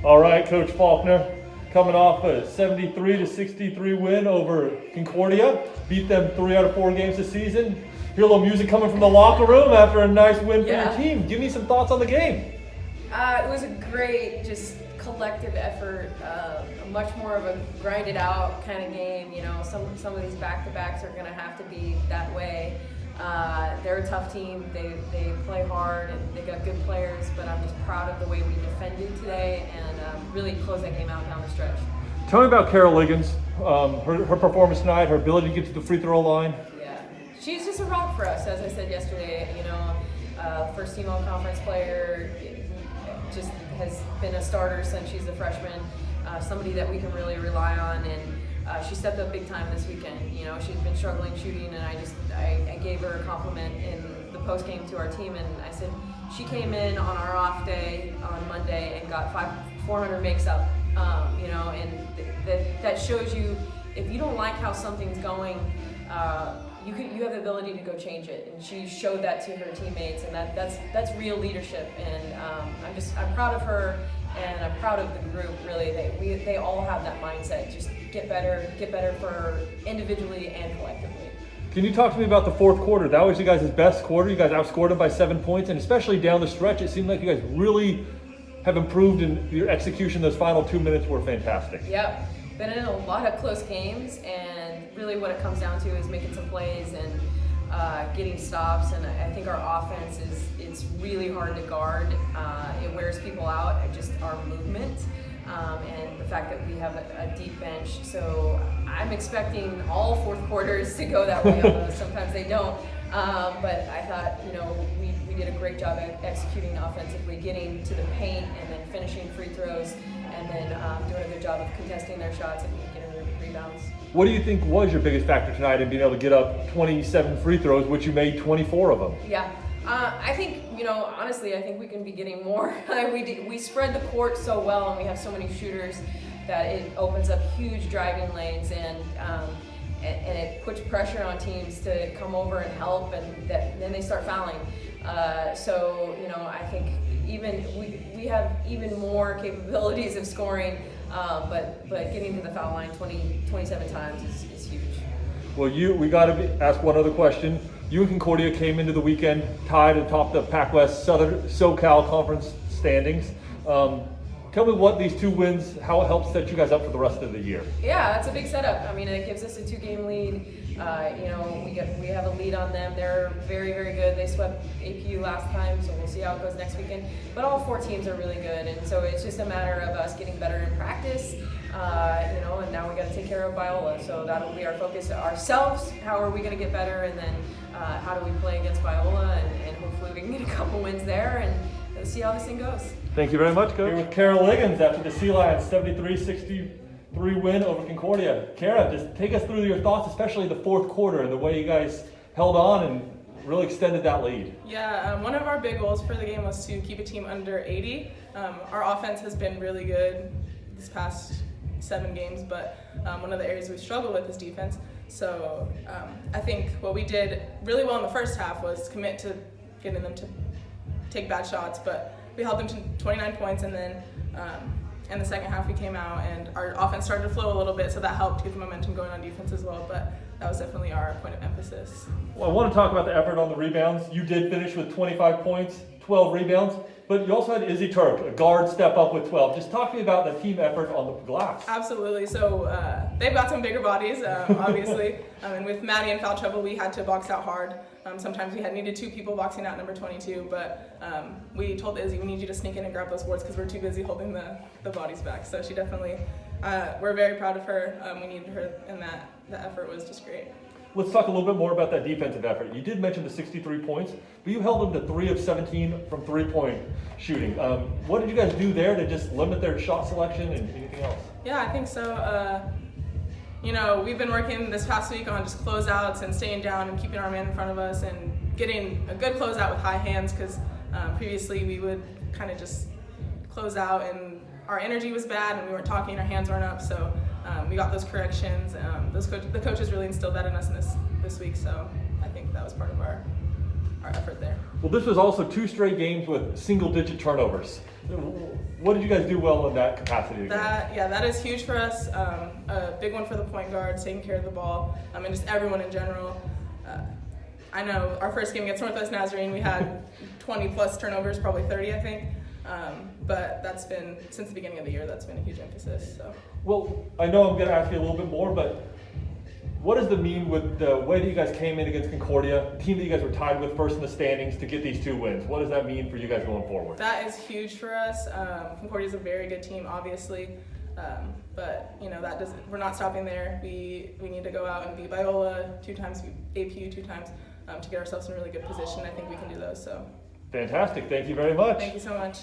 All right, Coach Faulkner, coming off a 73-63 win over Concordia. Beat them 3 out of 4 games this season. Hear a little music coming from the locker room after a nice win for your team. Give me some thoughts on the game. It was a great, just collective effort. Much more of a grinded out kind of game. You know, some of these back-to-backs are going to have to be that way. They're a tough team. They play hard and they got good players, but I'm just proud of the way we defended today and really closed that game out down the stretch. Tell me about Cara Liggins, her performance tonight, her ability to get to the free throw line. Yeah, she's just a rock for us, as I said yesterday. You know, first team all-conference player, just has been a starter since she's a freshman. Somebody that we can really rely on, and she stepped up big time this weekend. You know, she's been struggling shooting, and I gave her a compliment in the post game to our team, and I said she came in on our off day on Monday and got 400 makes up. You know, and that shows you if you don't like how something's going, you have the ability to go change it, and she showed that to her teammates, and that's real leadership, and I'm proud of her. And I'm proud of the group, really. They all have that mindset. Just get better for individually and collectively. Can you talk to me about the fourth quarter? That was you guys' best quarter. You guys outscored them by 7 points, and especially down the stretch, it seemed like you guys really have improved in your execution. Those final 2 minutes were fantastic. Yep. Been in a lot of close games, and really what it comes down to is making some plays and getting stops, and I think our offense it's really hard to guard. It wears people out, just our movement, and the fact that we have a deep bench. So I'm expecting all fourth quarters to go that way, although sometimes they don't. But I thought, you know, we did a great job at executing offensively, getting to the paint and then finishing free throws, and then doing a good job of contesting their shots and getting their rebounds. What do you think was your biggest factor tonight in being able to get up 27 free throws, which you made 24 of them? Yeah, I think, you know, honestly, I think we can be getting more. We spread the court so well, and we have so many shooters that it opens up huge driving lanes, and it puts pressure on teams to come over and help, and then they start fouling. So, you know, I think even we have even more capabilities of scoring, but getting to the foul line 27 times is huge. Well, we got to ask one other question. You and Concordia came into the weekend tied atop the Pac-West Southern SoCal Conference standings. Tell me what these 2 wins, how it helps set you guys up for the rest of the year. Yeah, that's a big setup. I mean, it gives us a 2-game lead. You know, we have a lead on them. They're very, very good. They swept APU last time, so we'll see how it goes next weekend. But all 4 teams are really good, and so it's just a matter of us getting better in practice. You know, and now we got to take care of Biola, so that'll be our focus ourselves. How are we going to get better, and then how do we play against Biola, and hopefully we can get a couple wins there, and see how this thing goes. Thank you very much, Coach. Here with Cara Liggins after the Sea Lions 73-63 win over Concordia. Cara, just take us through your thoughts, especially the fourth quarter and the way you guys held on and really extended that lead. Yeah, one of our big goals for the game was to keep a team under 80. Our offense has been really good this past 7 games, but one of the areas we struggle with is defense. So I think what we did really well in the first half was commit to getting them to take bad shots, but we held them to 29 points, and then in the second half we came out and our offense started to flow a little bit, so that helped get the momentum going on defense as well, but that was definitely our point of emphasis. Well, I want to talk about the effort on the rebounds. You did finish with 25 points, 12 rebounds, but you also had Izzy Turk, a guard, step up with 12. Just talk to me about the team effort on the glass. Absolutely. So they've got some bigger bodies, obviously. And with Maddie in foul trouble, we had to box out hard. Sometimes we had needed 2 people boxing out number 22, but we told Izzy, we need you to sneak in and grab those boards because we're too busy holding the bodies back. So she definitely, we're very proud of her. We needed her, and the effort was just great. Let's talk a little bit more about that defensive effort. You did mention the 63 points, but you held them to 3 of 17 from three-point shooting. What did you guys do there to just limit their shot selection and anything else? Yeah, I think so. You know, we've been working this past week on just closeouts and staying down and keeping our man in front of us and getting a good closeout with high hands, because previously we would kind of just close out and our energy was bad and we weren't talking, our hands weren't up, so we got those corrections. The coaches really instilled that in us this week, so I think that was part of our our effort there. Well, this was also 2 straight games with single-digit turnovers. What did you guys do well in that capacity? That is huge for us. A big one for the point guard, taking care of the ball, and just everyone in general. I know our first game against Northwest Nazarene, we had 20 plus turnovers, probably 30, I think. But that's been, since the beginning of the year, that's been a huge emphasis. So. Well, I know I'm going to ask you a little bit more, but what does it mean with the way that you guys came in against Concordia, a team that you guys were tied with first in the standings, to get these 2 wins? What does that mean for you guys going forward? That is huge for us. Concordia is a very good team, obviously, but we're not stopping there. We need to go out and beat Biola 2 times, APU 2 times, to get ourselves in a really good position. I think we can do those. So. Fantastic. Thank you very much. Thank you so much.